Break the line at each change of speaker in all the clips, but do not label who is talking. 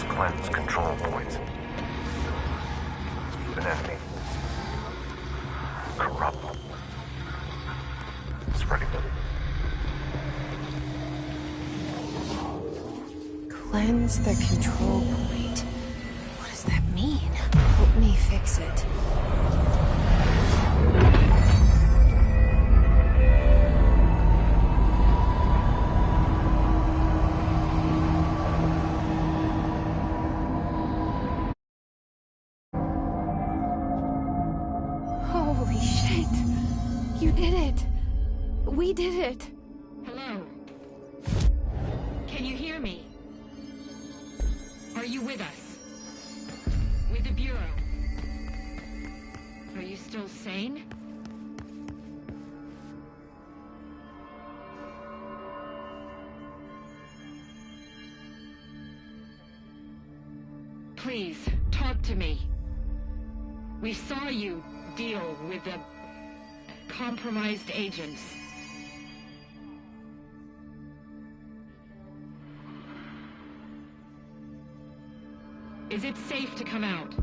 This cleanse control points. An enemy. Corrupt. Spreading them.
Cleanse the control point. What does that mean? Help me fix it. Holy shit! You did it! We did it!
Hello? Can you hear me? Are you with us? With the Bureau? Are you still sane? Please, talk to me. We saw you deal with the compromised agents. Is it safe to come out?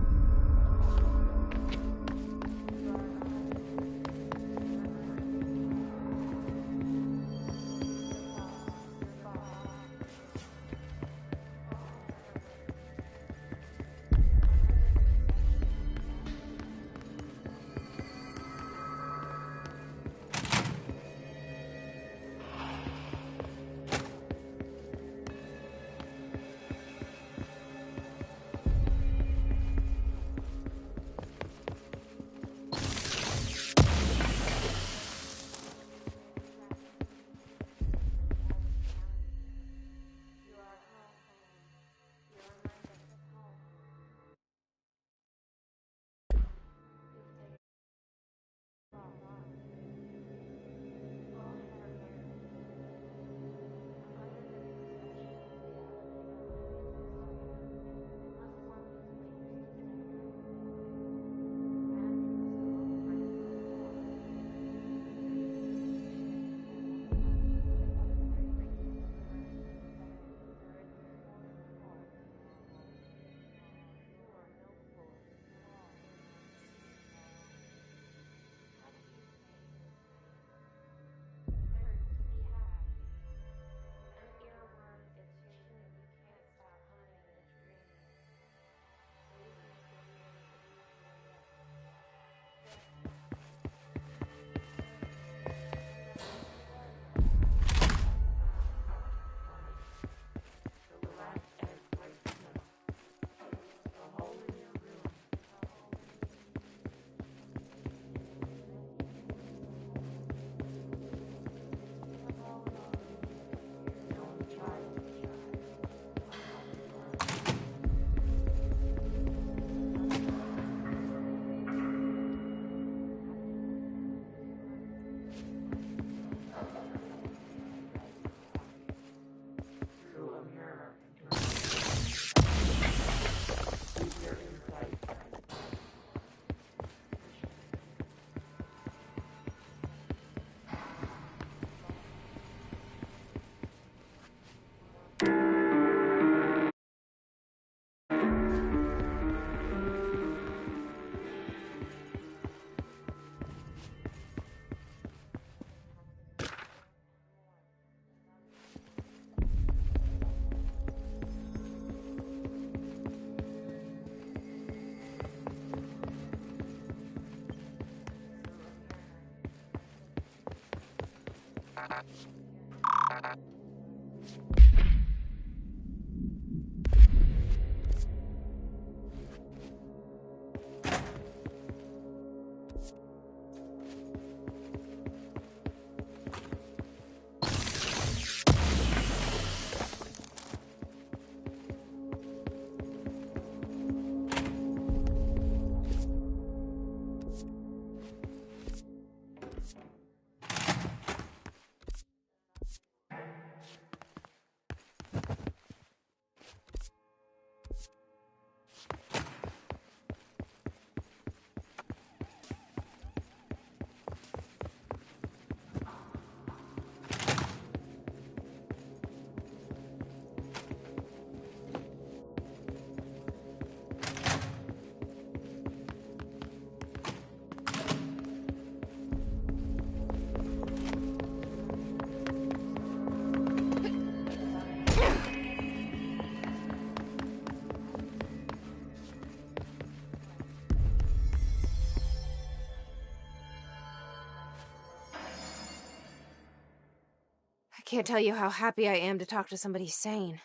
Can't tell you how happy I am to talk to somebody sane.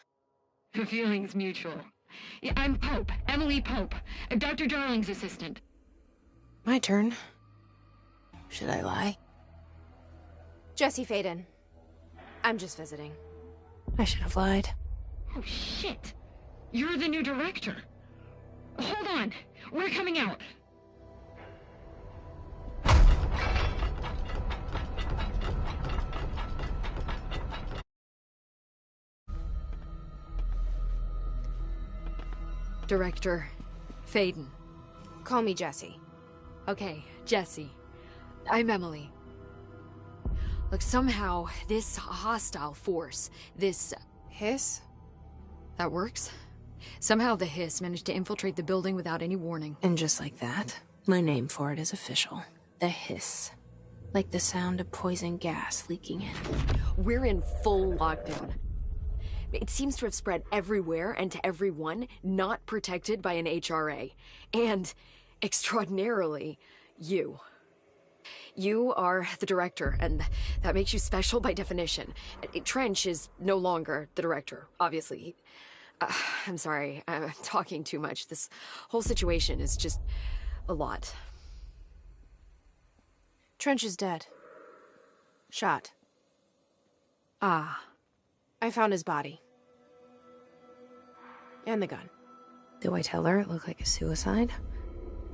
The feeling's mutual. Yeah, I'm Pope, Emily Pope, Dr. Darling's assistant.
My turn. Should I lie? Jesse Faden. I'm just visiting. I should have lied.
Oh, shit. You're the new director. Hold on. We're coming out.
Director Faden.
Call me Jesse.
Okay, Jesse. I'm Emily. Look, somehow, this hostile force, this...
Hiss?
That works? Somehow the Hiss managed to infiltrate the building without any warning.
And just like that, my name for it is official. The Hiss. Like the sound of poison gas leaking in.
We're in full lockdown. It seems to have spread everywhere and to everyone not protected by an HRA. And, extraordinarily, you. You are the director, and that makes you special by definition. Trench is no longer the director, obviously. I'm sorry, I'm talking too much. This whole situation is just a lot.
Trench is dead. Shot.
Ah.
I found his body. And the gun. Do I tell her it looked like a suicide?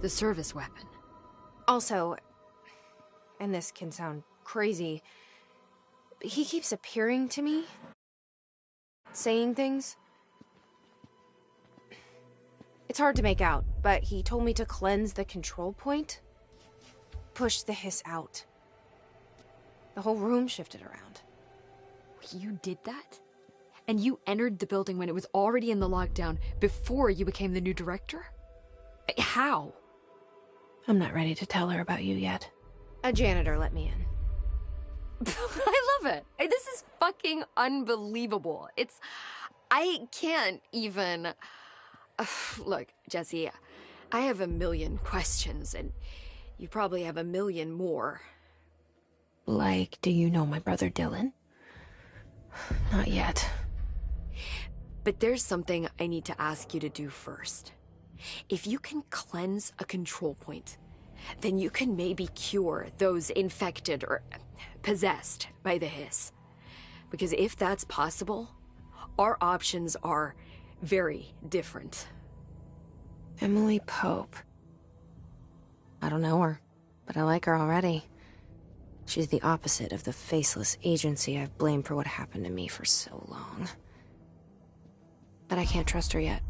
The service weapon.
Also, and this can sound crazy, but he keeps appearing to me. Saying things. It's hard to make out, but he told me to cleanse the control point. Push the Hiss out. The whole room shifted around.
You did that? And you entered the building when it was already in the lockdown before you became the new director? How?
I'm not ready to tell her about you yet. A janitor let me in.
I love it. This is fucking unbelievable. I can't even... Look, Jesse, I have a million questions, and you probably have a million more.
Like, do you know my brother Dylan? Not yet.
But there's something I need to ask you to do first. If you can cleanse a control point, then you can maybe cure those infected or possessed by the Hiss. Because if that's possible, our options are very different.
Emily Pope. I don't know her, but I like her already. She's the opposite of the faceless agency I've blamed for what happened to me for so long. But I can't trust her yet.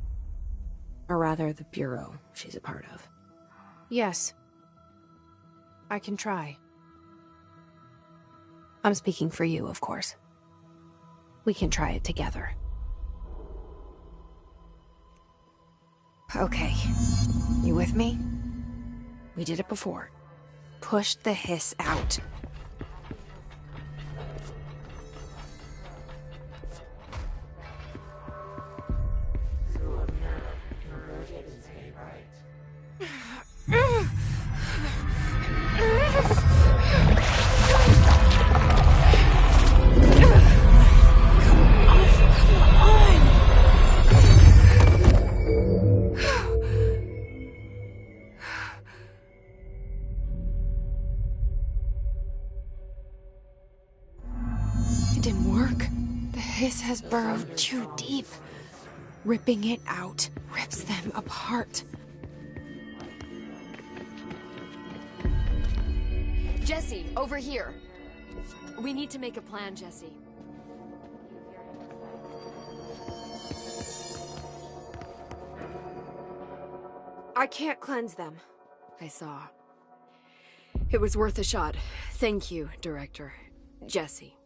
Or rather, the Bureau she's a part of. Yes. I can try. I'm speaking for you, of course. We can try it together. Okay. You with me? We did it before. Push the Hiss out. It didn't work. The Hiss has burrowed too deep. Ripping it out rips them apart.
Jesse, over here. We need to make a plan, Jesse.
I can't cleanse them.
I saw. It was worth a shot. Thank you, Director. Jesse.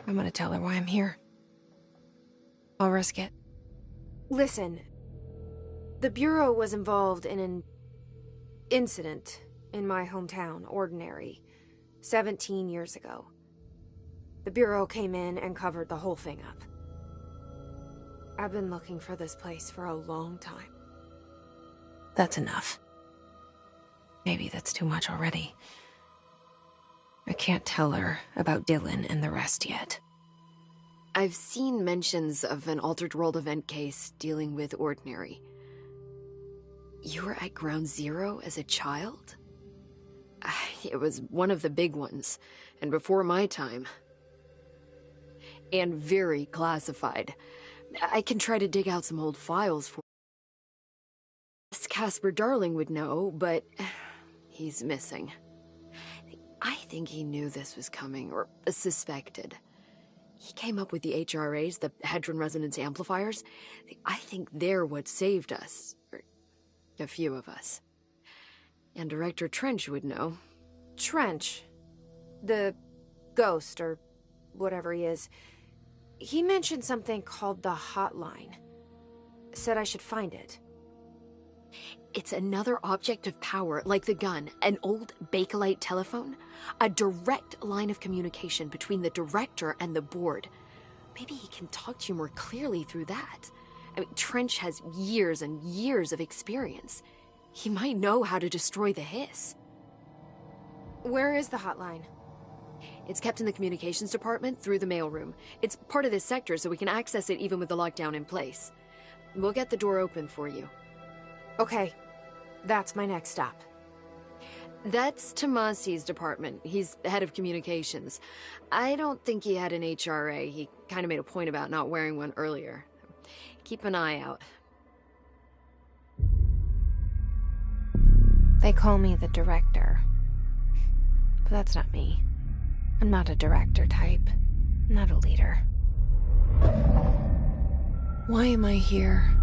I'm gonna tell her why I'm here. I'll risk it. Listen. The Bureau was involved in an incident in my hometown, Ordinary, 17 years ago. The Bureau came in and covered the whole thing up. I've been looking for this place for a long time. That's enough. Maybe that's too much already. I can't tell her about Dylan and the rest yet.
I've seen mentions of an Altered World event case dealing with Ordinary. You were at Ground Zero as a child? It was one of the big ones, and before my time. And very classified. I can try to dig out some old files for Casper Darling would know, but he's missing. I think he knew this was coming, or suspected. He came up with the HRAs, the Hedron Resonance Amplifiers. I think they're what saved us. Or a few of us. And Director Trench would know.
Trench? The ghost, or whatever he is. He mentioned something called the Hotline. Said I should find it.
It's another object of power, like the gun, an old Bakelite telephone. A direct line of communication between the director and the board. Maybe he can talk to you more clearly through that. I mean, Trench has years and years of experience. He might know how to destroy the Hiss.
Where is the hotline?
It's kept in the communications department through the mailroom. It's part of this sector, so we can access it even with the lockdown in place. We'll get the door open for you.
Okay, that's my next stop.
That's Tomasi's department. He's head of communications. I don't think he had an HRA. He kind of made a point about not wearing one earlier. Keep an eye out.
They call me the director. But that's not me. I'm not a director type. I'm not a leader. Why am I here?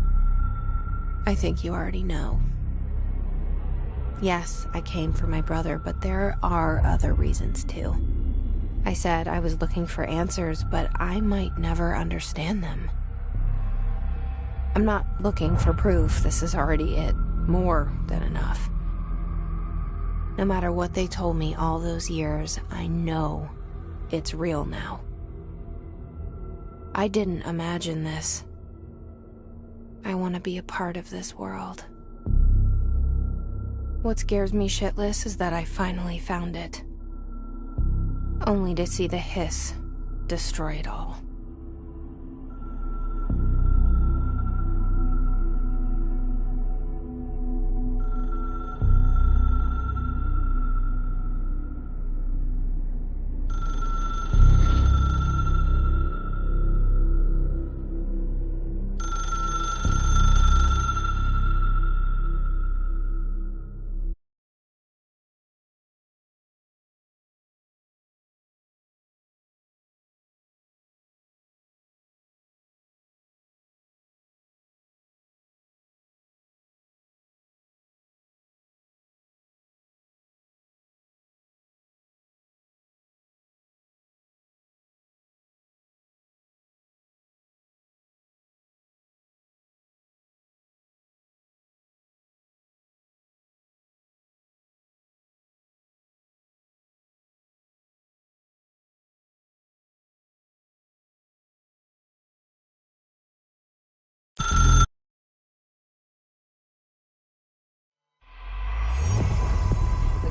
I think you already know. Yes, I came for my brother, but there are other reasons too. I said I was looking for answers, but I might never understand them. I'm not looking for proof. This is already it. More than enough. No matter what they told me all those years, I know it's real now. I didn't imagine this. I want to be a part of this world. What scares me shitless is that I finally found it. Only to see the Hiss destroy it all.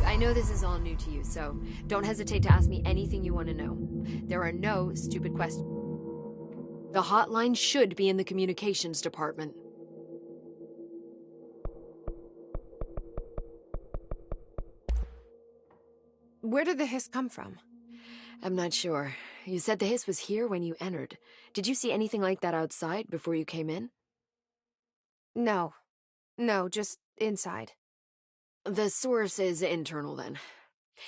I know this is all new to you, so don't hesitate to ask me anything you want to know. There are no stupid questions. The hotline should be in the communications department.
Where did the Hiss come from?
I'm not sure. You said the Hiss was here when you entered. Did you see anything like that outside before you came in?
No. No, just inside.
The source is internal, then.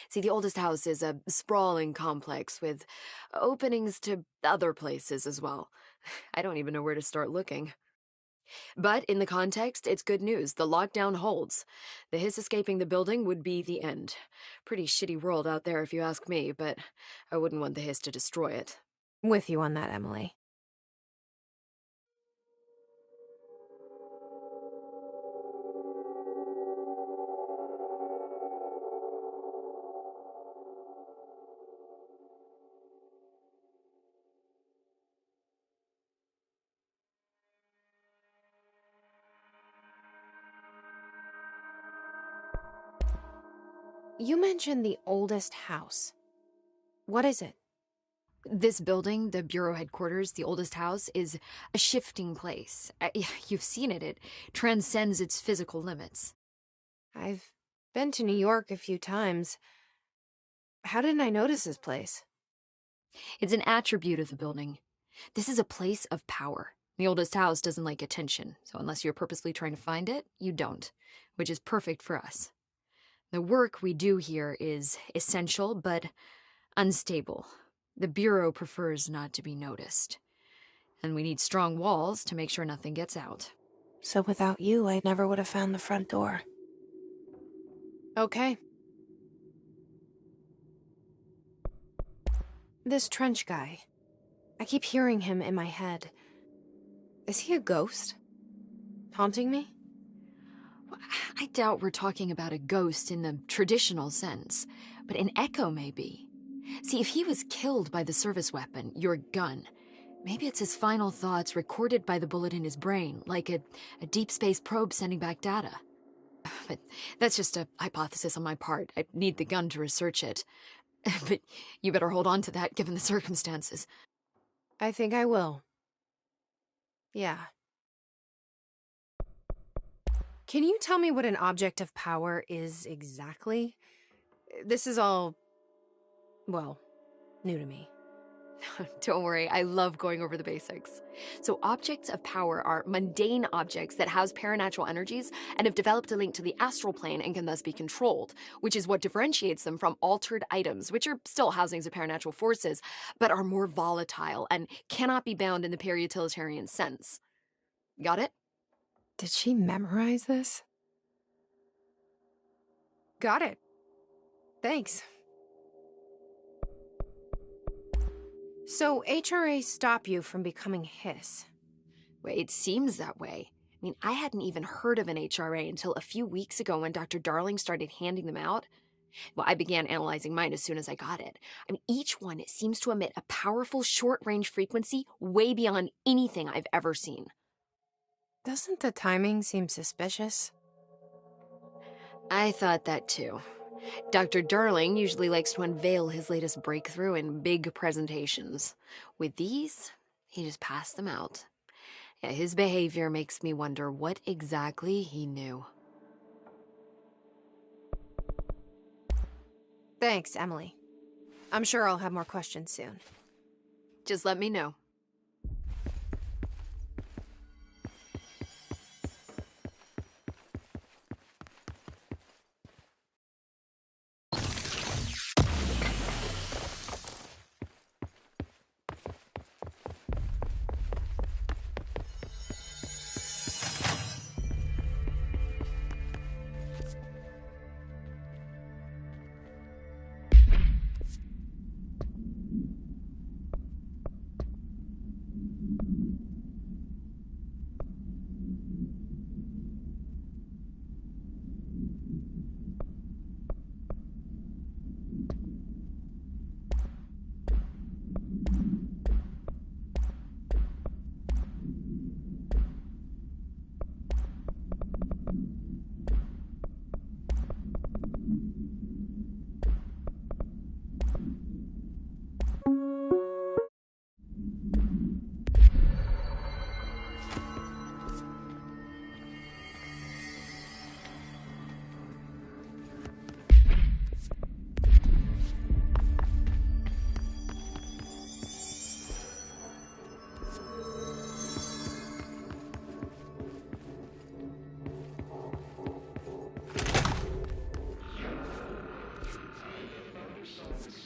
See, the oldest house is a sprawling complex with openings to other places as well. I don't even know where to start looking. But in the context, it's good news. The lockdown holds. The Hiss escaping the building would be the end. Pretty shitty world out there if you ask me, but I wouldn't want the Hiss to destroy it.
With you on that, Emily. You mentioned the oldest house. What is it?
This building, the Bureau headquarters, the oldest house, is a shifting place. You've seen it. It transcends its physical limits.
I've been to New York a few times. How didn't I notice this place?
It's an attribute of the building. This is a place of power. The oldest house doesn't like attention, so unless you're purposely trying to find it, you don't, which is perfect for us. The work we do here is essential, but unstable. The Bureau prefers not to be noticed. And we need strong walls to make sure nothing gets out.
So without you, I never would have found the front door. Okay. This Trench guy. I keep hearing him in my head. Is he a ghost? Haunting me?
I doubt we're talking about a ghost in the traditional sense, but an echo maybe. See, if he was killed by the service weapon, your gun, maybe it's his final thoughts recorded by the bullet in his brain, like a deep space probe sending back data. But that's just a hypothesis on my part. I need the gun to research it. But you better hold on to that given the circumstances.
I think I will. Yeah. Can you tell me what an object of power is exactly? This is all, well, new to me.
Don't worry, I love going over the basics. So objects of power are mundane objects that house paranatural energies and have developed a link to the astral plane and can thus be controlled, which is what differentiates them from altered items, which are still housings of paranatural forces, but are more volatile and cannot be bound in the peri-utilitarian sense. Got it?
Did she memorize this? Got it. Thanks. So HRA stop you from becoming Hiss?
Well, it seems that way. I mean, I hadn't even heard of an HRA until a few weeks ago when Dr. Darling started handing them out. Well, I began analyzing mine as soon as I got it. I mean, each one seems to emit a powerful short-range frequency way beyond anything I've ever seen.
Doesn't the timing seem suspicious?
I thought that too. Dr. Darling usually likes to unveil his latest breakthrough in big presentations. With these, he just passed them out. Yeah, his behavior makes me wonder what exactly he knew.
Thanks, Emily. I'm sure I'll have more questions soon.
Just let me know.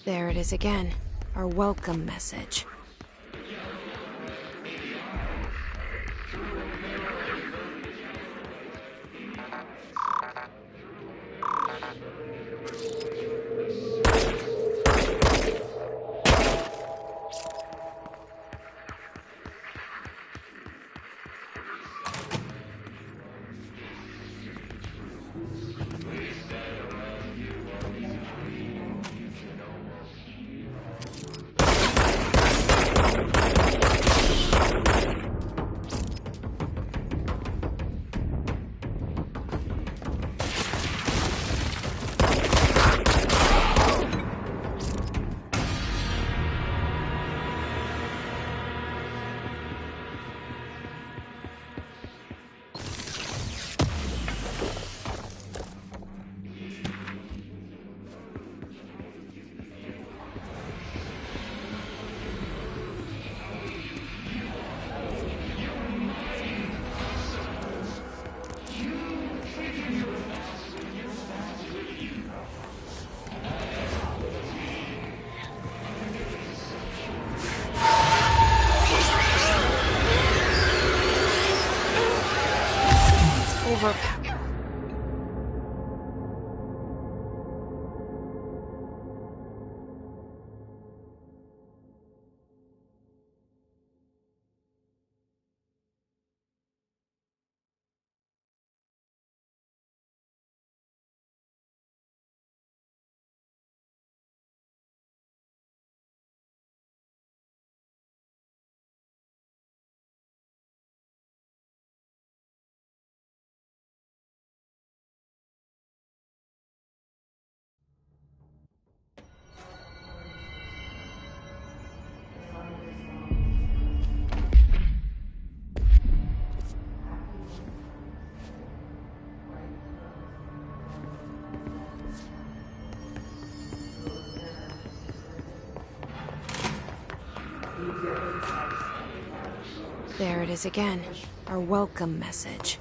There it is again. Our welcome message. over... There it is again. Our welcome message.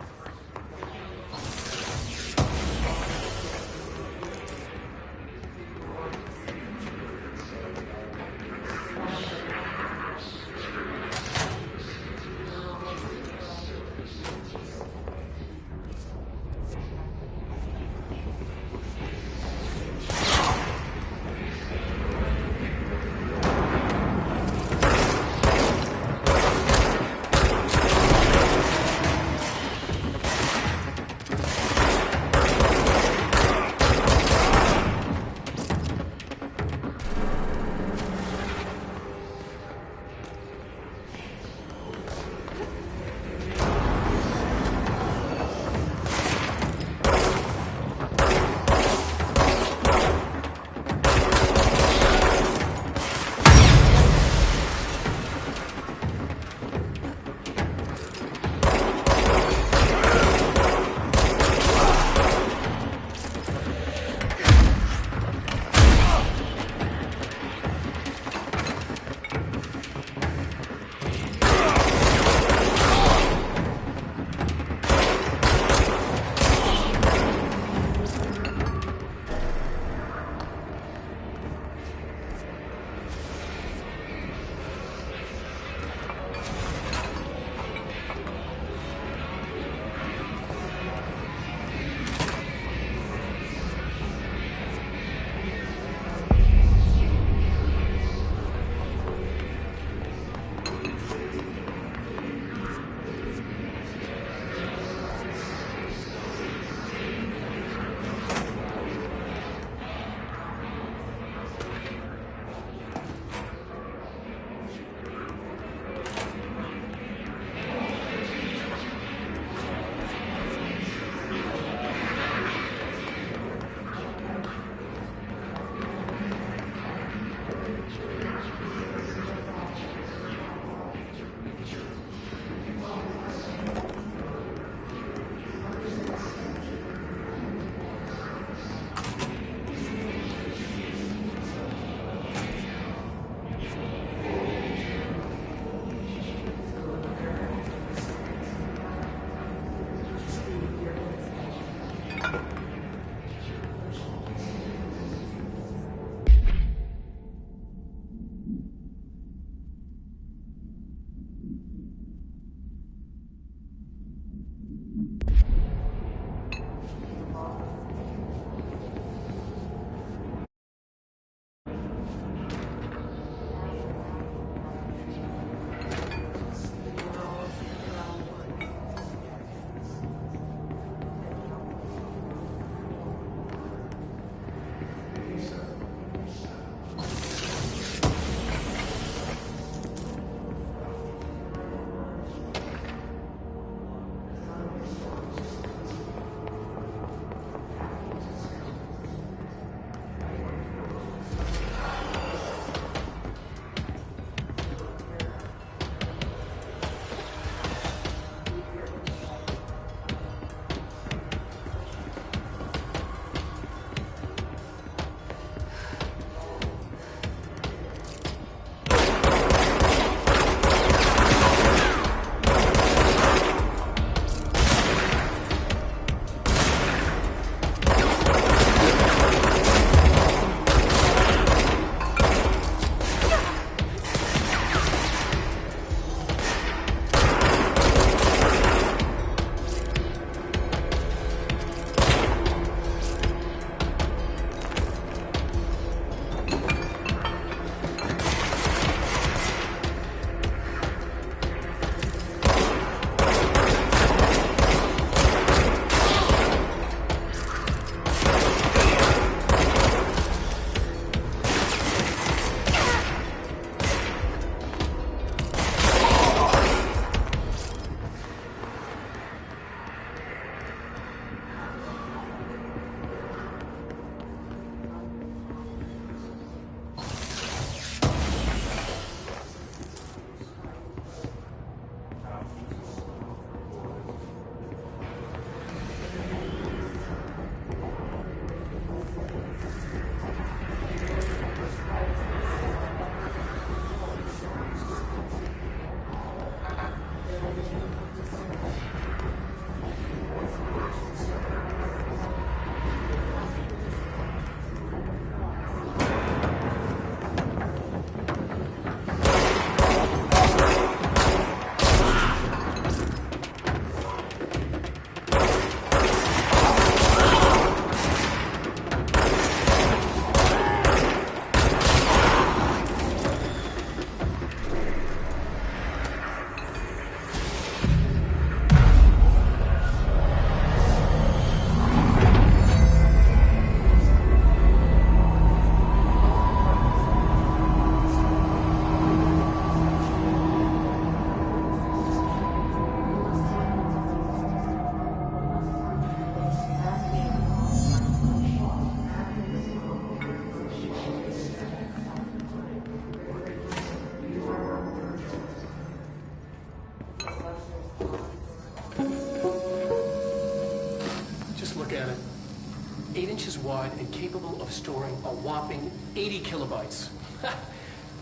8 inches wide and capable of storing a whopping 80 kilobytes.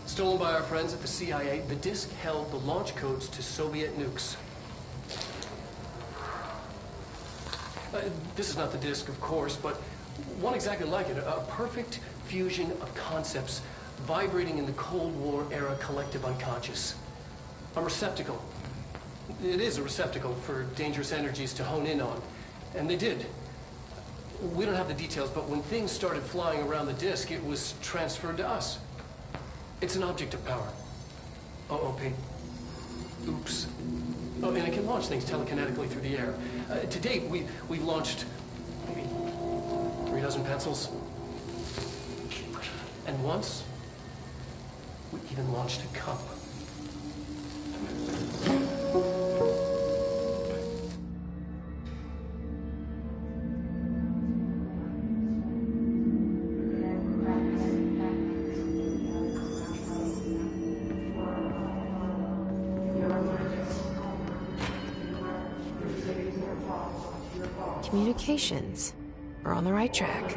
Stolen by our friends at the CIA, the disk held the launch codes to Soviet nukes. This is not the disk, of course, but one exactly like it. A perfect fusion of concepts vibrating in the Cold War era collective unconscious. A receptacle. It is a receptacle for dangerous energies to hone in on. And they did. We don't have the details, but when things started flying around the disk, it was transferred to us. It's an object of power. Uh-oh, Pete. Oops. Oh, and it can launch things telekinetically through the air. To date, we've launched maybe 3 dozen pencils. And once, we even launched a cup.
Communications. We're on the right track.